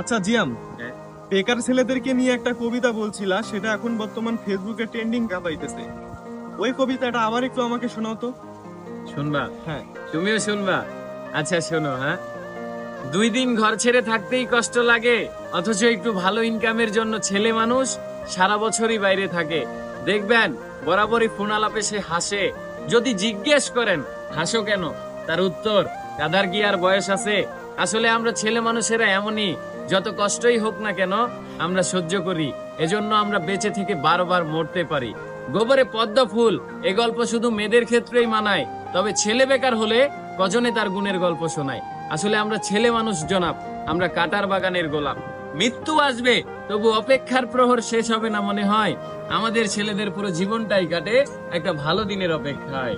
আচ্ছা জিয়াম, বেকার ছেলেদেরকে নিয়ে একটা কবিতা বলছিলা, সেটা এখন বর্তমান ফেসবুকে ট্রেন্ডিং কাঁপাইতেছে। ওই কবিতাটা আবার একটু আমাকে শোনাও তো। শুনবা? হ্যাঁ। তুমিও শুনবা? আচ্ছা শোনো। 2 দিন ঘর ছেড়ে থাকতেই কষ্ট লাগে, অথচ একটু ভালো ইনকামের জন্য ছেলে মানুষ সারা বছরই বাইরে থাকে। দেখবেন বরাবরই ফোন আলাপে সে হাসে। যদি জিজ্ঞেস করেন হাসো কেন, তার উত্তর, গাধার কি আর বয়স আছে। আসলে আমরা ছেলে মানুষেরা এমনই, যত কষ্টই হোক না কেন আমরা সহ্য করি। এজন্য আমরা বেঁচে থেকে বারবার মরতে পারি। গোবরে পদ্ম ফুল, এ গল্প শুধু মেয়েদের ক্ষেত্রেই মানায়। তবে ছেলে বেকার হলে কজনে তার গুণের গল্প শোনায়। আসলে আমরা ছেলে মানুষ জনাব, আমরা কাটার বাগানের গোলাপ। মৃত্যু আসবে, তবু অপেক্ষার প্রহর শেষ হবে না মনে হয়। আমাদের ছেলেদের পুরো জীবনটাই কাটে একটা ভালো দিনের অপেক্ষায়।